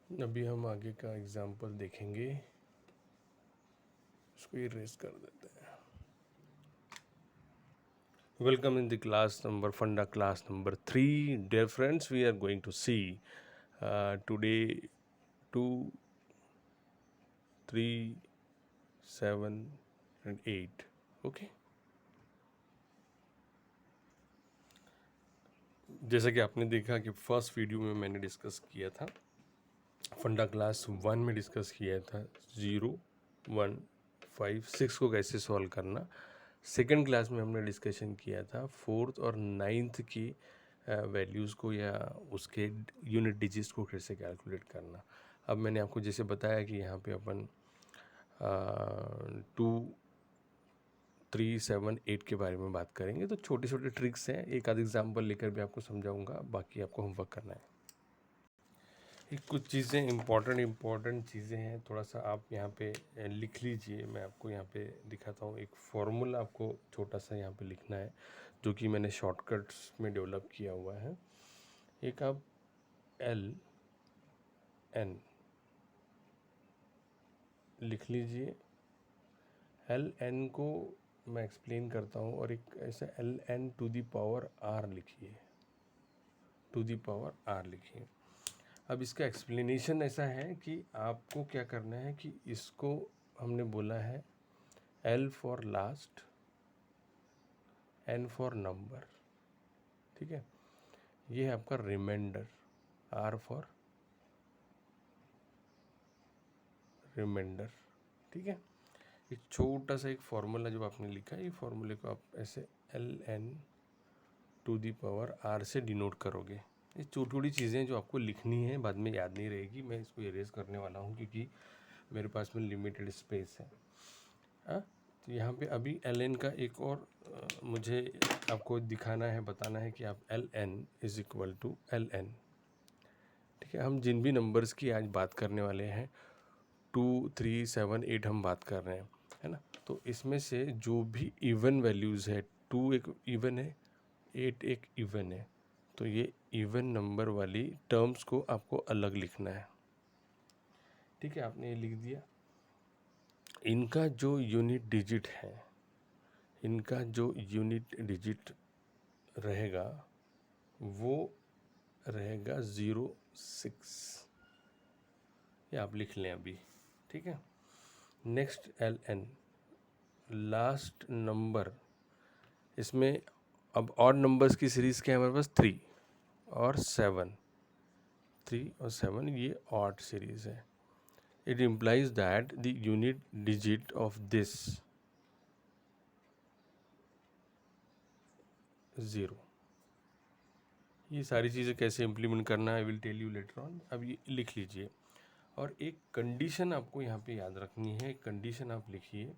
अभी हम आगे का एग्जाम्पल देखेंगे, इसको इरेज कर देते हैं। Welcome in the class number फंडा class number 3. Dear friends, we are going to see today 2, 3, 7 and 8. Okay. जैसा कि आपने देखा कि फर्स्ट वीडियो में मैंने डिस्कस किया था, फंडा क्लास 1 में डिस्कस किया था 0, 1, 5, 6 को कैसे सॉल्व करना। सेकेंड क्लास में हमने डिस्कशन किया था फोर्थ और नाइन्थ की वैल्यूज़ को या उसके यूनिट डिजिट्स को कैसे कैलकुलेट करना। अब मैंने आपको जैसे बताया कि यहाँ पे अपन 2, 3, 7, 8 के बारे में बात करेंगे। तो छोटे छोटे ट्रिक्स हैं, एक आध एग्जाम्पल लेकर भी आपको समझाऊंगा, बाकी आपको होमवर्क करना है। एक कुछ चीज़ें इम्पॉर्टेंट चीज़ें हैं, थोड़ा सा आप यहाँ पे लिख लीजिए। मैं आपको यहाँ पे दिखाता हूँ, एक फॉर्मूला आपको छोटा सा यहाँ पे लिखना है, जो कि मैंने शॉर्टकट्स में डेवलप किया हुआ है। एक आप LN लिख लीजिए। LN को मैं एक्सप्लेन करता हूँ, और एक ऐसा LN to the power R लिखिए, टू दी पावर R लिखिए। अब इसका एक्सप्लेनेशन ऐसा है कि आपको क्या करना है कि इसको हमने बोला है L for last, N for number, ठीक है। ये है आपका रिमाइंडर, R फॉर रिमाइंडर, ठीक है। एक छोटा सा एक फॉर्मूला जो आपने लिखा है, ये फॉर्मूले को आप ऐसे LN to the power R से डिनोट करोगे। ये छोटी छोटी चीज़ें जो आपको लिखनी है, बाद में याद नहीं रहेगी। मैं इसको इरेज करने वाला हूँ क्योंकि मेरे पास में लिमिटेड स्पेस है। हाँ, तो यहाँ पे अभी LN का एक और मुझे आपको दिखाना है, बताना है कि आप LN is equal to LN, ठीक है। हम जिन भी नंबर्स की आज बात करने वाले हैं, 2, 3, 7, 8 हम बात कर रहे हैं, है ना। तो इसमें से जो भी इवन वैल्यूज़ है, 2 एक इवन है, 8 एक इवन है, तो ये इवन नंबर वाली टर्म्स को आपको अलग लिखना है, ठीक है। आपने ये लिख दिया। इनका जो यूनिट डिजिट है, इनका जो यूनिट डिजिट रहेगा वो रहेगा 06, ये आप लिख लें अभी, ठीक है। नेक्स्ट LN लास्ट नंबर, इसमें अब ऑड नंबर्स की सीरीज़ क्या है हमारे पास, 3 और 7, 3 और 7 ये ऑड सीरीज़ है। It implies that the unit digit of this 0। ये सारी चीज़ें कैसे इम्प्लीमेंट करना है, I will tell you later on. अब ये लिख लीजिए, और एक कंडीशन आपको यहाँ पे याद रखनी है। एक कंडीशन आप लिखिए,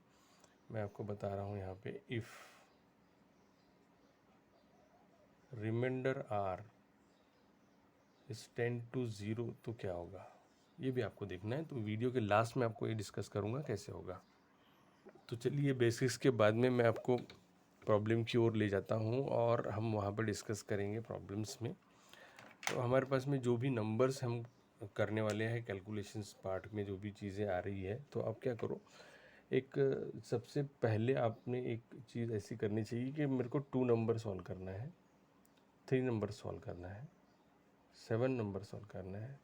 मैं आपको बता रहा हूँ यहाँ पे, if remainder R is 10 to 0 तो क्या होगा, ये भी आपको देखना है। तो वीडियो के लास्ट में आपको ये डिस्कस करूँगा कैसे होगा। तो चलिए, बेसिक्स के बाद में मैं आपको प्रॉब्लम की ओर ले जाता हूँ और हम वहाँ पर डिस्कस करेंगे प्रॉब्लम्स में। तो हमारे पास में जो भी नंबर्स हम करने वाले हैं, कैलकुलेशंस पार्ट में जो भी चीज़ें आ रही है, तो आप क्या करो, एक सबसे पहले आपने एक चीज़ ऐसी करनी चाहिए कि मेरे को 2 नंबर सॉल्व करना है, 3 नंबर सॉल्व करना है, 7 नंबर सॉल्व करना है,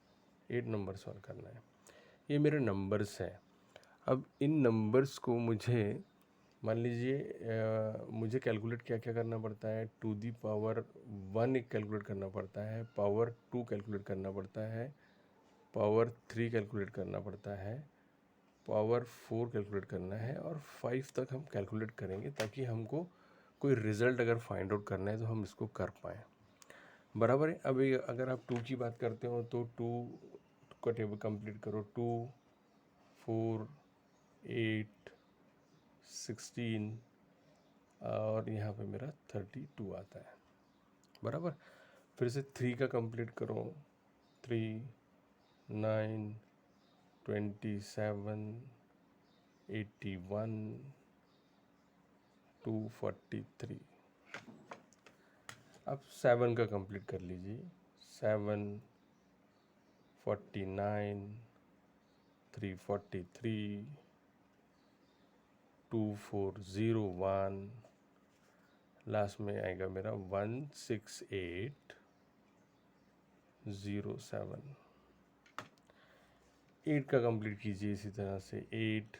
8 नंबर सॉल्व करना है। ये मेरे नंबर्स हैं। अब इन नंबर्स को मुझे, मान लीजिए मुझे कैलकुलेट क्या क्या करना पड़ता है, टू दी पावर 1 एक कैलकुलेट करना पड़ता है, पावर 2 कैलकुलेट करना पड़ता है, पावर 3 कैलकुलेट करना पड़ता है, पावर 4 कैलकुलेट करना है, और 5 तक हम कैलकुलेट करेंगे, ताकि हमको कोई रिज़ल्ट अगर फाइंड आउट करना है तो हम इसको कर पाएँ, बराबर है। अभी अगर आप 2 की बात करते हो तो 2 का टेबल कंप्लीट करो, 2, 4, 8, 16, और यहाँ पे मेरा 32 आता है, बराबर। फिर से 3 का कंप्लीट करो, 3, 9, 27, 81, 243। अब 7 का कंप्लीट कर लीजिए, 7, 49, 343, 2401, लास्ट में आएगा मेरा 16807। 8 का कंप्लीट कीजिए इसी तरह से। 8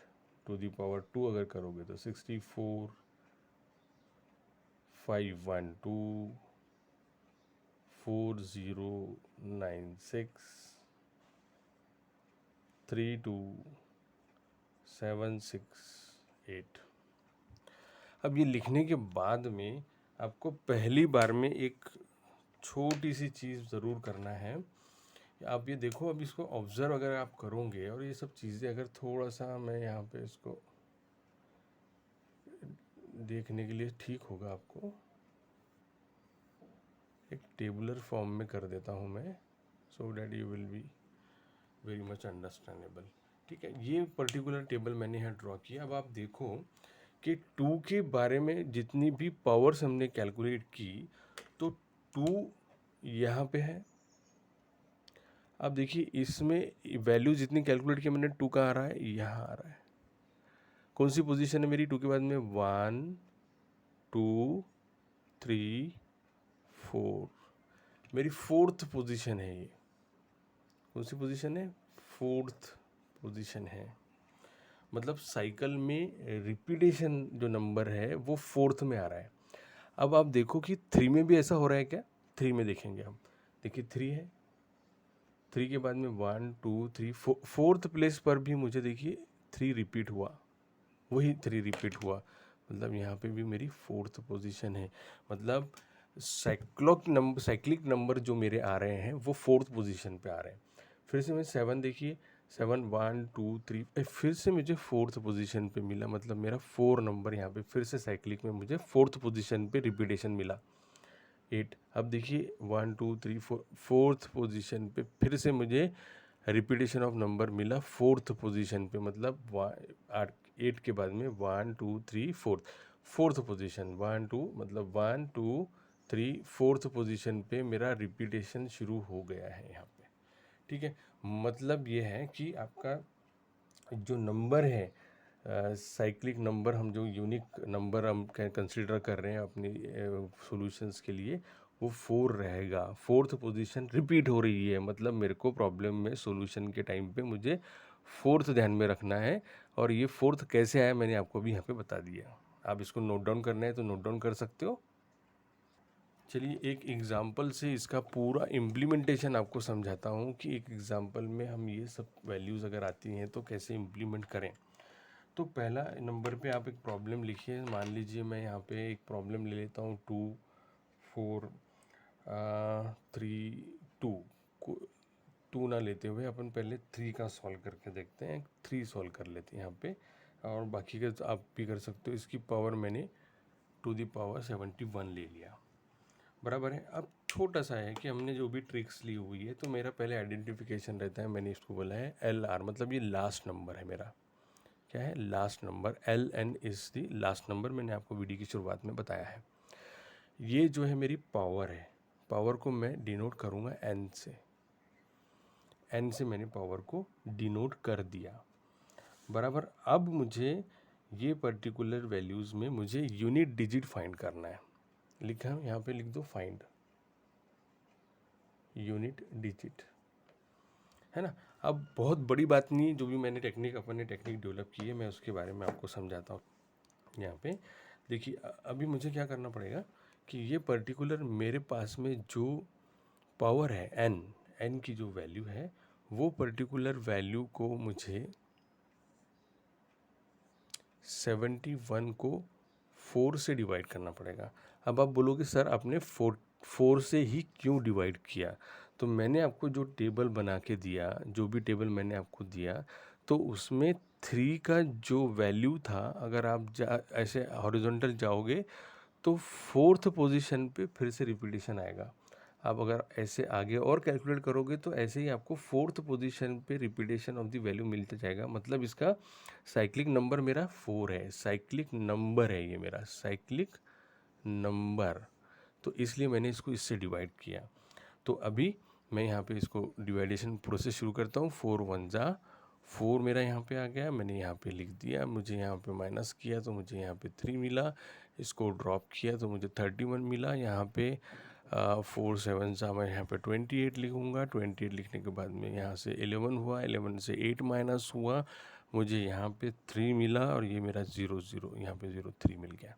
टू दी पावर 2 अगर करोगे तो 64, 512, 4096, 32768। अब ये लिखने के बाद में आपको पहली बार में एक छोटी सी चीज़ ज़रूर करना है। आप ये देखो, अब इसको ऑब्ज़र्व अगर आप करोगे और ये सब चीज़ें अगर थोड़ा सा मैं यहाँ पे इसको देखने के लिए ठीक होगा, आपको एक टेबुलर फॉर्म में कर देता हूँ मैं, so that you will be very much understandable. ठीक है, ये पर्टिकुलर टेबल मैंने यहाँ ड्रॉ किया। अब आप देखो कि 2 के बारे में जितनी भी पावर्स हमने कैलकुलेट की, तो 2 यहाँ पे है। अब देखिए इसमें वैल्यू जितनी कैलकुलेट की मैंने, 2 का आ रहा है, यहाँ आ रहा है। कौन सी पोजीशन है मेरी 2 के बाद में? 1 2 3 4, मेरी 4th पोजीशन है ये। कौन सी पोजीशन है? 4th पोजीशन है। मतलब साइकिल में रिपीटेशन जो नंबर है वो 4th में आ रहा है। अब आप देखो कि 3 में भी ऐसा हो रहा है क्या? 3 में देखेंगे हम। देखिए 3 है, 3 के बाद में 1 2 3 4th प्लेस पर भी मुझे देखिए 3 रिपीट हुआ, वही 3 रिपीट हुआ। मतलब यहाँ पे भी मेरी 4th पोजीशन है। मतलब साइक्लिक नंबर जो मेरे आ रहे हैं वो 4th पोजीशन पे आ रहे हैं। फिर से मैं 7 देखिए, 7 1 2 3, फिर से मुझे 4th पोजीशन पे मिला। मतलब मेरा 4 नंबर यहाँ पे फिर से साइक्लिक में मुझे 4th पोजीशन पे रिपीटेशन मिला। 8, अब देखिए 1 2 3 4, 4th पोजीशन पे फिर से मुझे रिपीटेशन ऑफ नंबर मिला 4th पोजीशन पे। मतलब 8 के बाद में 1 2 3 4th पोजीशन, 1 2, मतलब 1 2 3 4th पोजीशन पे मेरा रिपीटेशन शुरू हो गया है यहाँ पे। ठीक है, मतलब ये है कि आपका जो नंबर है, साइक्लिक नंबर, हम जो यूनिक नंबर हम कंसिडर कर रहे हैं अपनी सॉल्यूशंस के लिए, वो 4 रहेगा। 4th पोजीशन रिपीट हो रही है, मतलब मेरे को प्रॉब्लम में सॉल्यूशन के टाइम पे मुझे 4th ध्यान में रखना है। और ये 4th कैसे आया मैंने आपको भी यहाँ पे बता दिया। आप इसको नोट डाउन करना है तो नोट डाउन कर सकते हो। चलिए एक एग्ज़ाम्पल से इसका पूरा इम्प्लीमेंटेशन आपको समझाता हूँ कि एक एग्ज़ाम्पल में हम ये सब वैल्यूज़ अगर आती हैं तो कैसे इम्प्लीमेंट करें। तो पहला नंबर पे आप एक प्रॉब्लम लिखिए। मान लीजिए मैं यहाँ पे एक प्रॉब्लम ले लेता हूँ 2 4 3 2 को 2 ना लेते हुए अपन पहले 3 का सॉल्व करके देखते हैं। 3 सॉल्व कर लेते हैं यहाँ पे, और बाकी का आप भी कर सकते हो। इसकी पावर मैंने टू दी पावर 71 ले लिया, बराबर है। अब छोटा सा है कि हमने जो भी ट्रिक्स ली हुई है, तो मेरा पहले आइडेंटिफिकेशन रहता है। मैंने इसको बोला है LR, मतलब ये लास्ट नंबर है मेरा। क्या है? Last number. LN is the last number, मैंने आपको वीडियो की शुरुआत में बताया है। ये जो है मेरी पावर है, पावर को मैं डिनोट करूँगा N से। N से मैंने पावर को डिनोट कर दिया, बराबर। अब मुझे ये पर्टिकुलर वैल्यूज़ में मुझे यूनिट डिजिट फाइंड करना है। लिखा है यहाँ पे, लिख दो फाइंड यूनिट डिजिट, है ना। अब बहुत बड़ी बात नहीं, जो भी मैंने टेक्निक, अपन ने टेक्निक डेवलप की है, मैं उसके बारे में आपको समझाता हूँ। यहाँ पे देखिए, अभी मुझे क्या करना पड़ेगा कि ये पर्टिकुलर मेरे पास में जो पावर है n की जो वैल्यू है, वो पर्टिकुलर वैल्यू को मुझे 71 को 4 से डिवाइड करना पड़ेगा। अब आप बोलोगे सर आपने 4 से ही क्यों डिवाइड किया? तो मैंने आपको जो टेबल बना के दिया, जो भी टेबल मैंने आपको दिया, तो उसमें 3 का जो वैल्यू था, अगर आप ऐसे हॉरिजॉन्टल जाओगे तो 4th पोजीशन पे फिर से रिपीटेशन आएगा। आप अगर ऐसे आगे और कैलकुलेट करोगे तो ऐसे ही आपको 4th पोजीशन पे रिपीटेशन ऑफ द वैल्यू मिलता जाएगा। मतलब इसका साइक्लिक नंबर मेरा 4 है, साइक्लिक नंबर है ये मेरा, साइक्लिक नंबर। तो इसलिए मैंने इसको इससे डिवाइड किया। तो अभी मैं यहाँ पे इसको डिवाइडेशन प्रोसेस शुरू करता हूँ। 4 1 जा 4 मेरा यहाँ पे आ गया, मैंने यहाँ पे लिख दिया। मुझे यहाँ पे माइनस किया तो मुझे यहाँ पे 3 मिला, इसको ड्रॉप किया तो मुझे 31 मिला। यहाँ पे 4 7 जा मैं यहाँ पे 28 लिखूँगा। 28 लिखने के बाद में यहाँ से 11 हुआ, 11 से 8 माइनस हुआ, मुझे यहाँ पे 3 मिला और ये मेरा 0 0 यहाँ पे 0 3 मिल गया।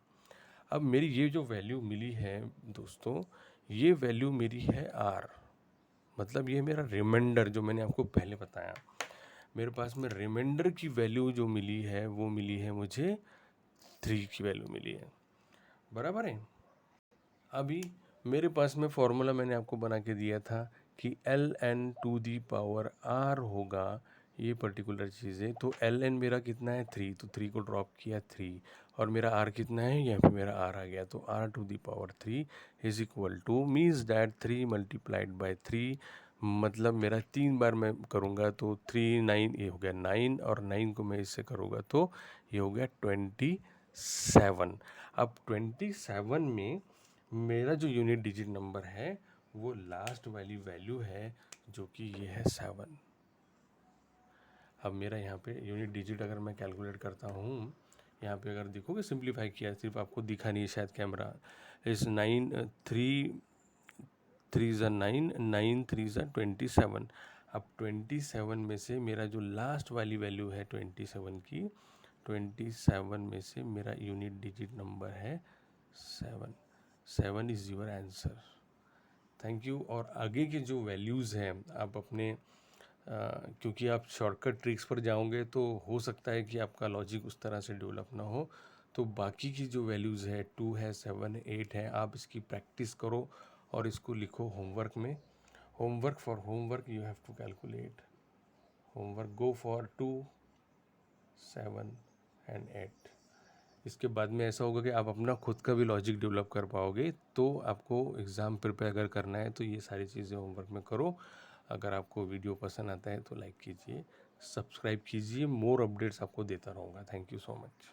अब मेरी ये जो वैल्यू मिली है दोस्तों, ये वैल्यू मेरी है आर, मतलब ये मेरा रिमाइंडर जो मैंने आपको पहले बताया। मेरे पास में रिमाइंडर की वैल्यू जो मिली है वो मिली है मुझे 3 की वैल्यू मिली है, बराबर है। अभी मेरे पास में फॉर्मूला मैंने आपको बना के दिया था कि ln to the power r होगा ये पर्टिकुलर चीज़ें। तो ln मेरा कितना है 3, तो 3 को ड्रॉप किया 3, और मेरा r कितना है, यहाँ पे मेरा r आ गया, तो r to the power 3 is equal to means that 3 multiplied by 3, मतलब मेरा 3 बार मैं करूँगा तो 3 9 ये हो गया 9, और 9 को मैं इससे करूँगा तो ये हो गया 27। अब 27 में मेरा जो यूनिट डिजिट नंबर है वो लास्ट वाली वैल्यू है जो कि ये है 7। अब मेरा यहाँ पे यूनिट डिजिट अगर मैं कैलकुलेट करता हूँ, यहाँ पे अगर देखोगे सिंप्लीफाई किया, सिर्फ आपको दिखा नहीं शायद कैमरा, इस 9 3 3 ज़ा 9 9 3 ज़ा 27। अब 27 में से मेरा जो लास्ट वाली वैल्यू है 27 की, 27 में से मेरा यूनिट डिजिट नंबर है 7। 7 is your answer. Thank you. और आगे के जो वैल्यूज़ हैं आप अपने क्योंकि आप शॉर्टकट ट्रिक्स पर जाओगे तो हो सकता है कि आपका लॉजिक उस तरह से डेवलप ना हो, तो बाकी की जो वैल्यूज़ है 2 है 7 8 है, आप इसकी प्रैक्टिस करो और इसको लिखो होमवर्क में। Homework for homework you have to calculate homework, go for 2 7 and 8। इसके बाद में ऐसा होगा कि आप अपना खुद का भी लॉजिक डेवलप कर पाओगे। तो आपको एग्ज़ाम प्रिपेयर अगर करना है तो ये सारी चीज़ें होमवर्क में करो। अगर आपको वीडियो पसंद आता है तो लाइक कीजिए, सब्सक्राइब कीजिए, मोर अपडेट्स आपको देता रहूँगा। Thank you so much.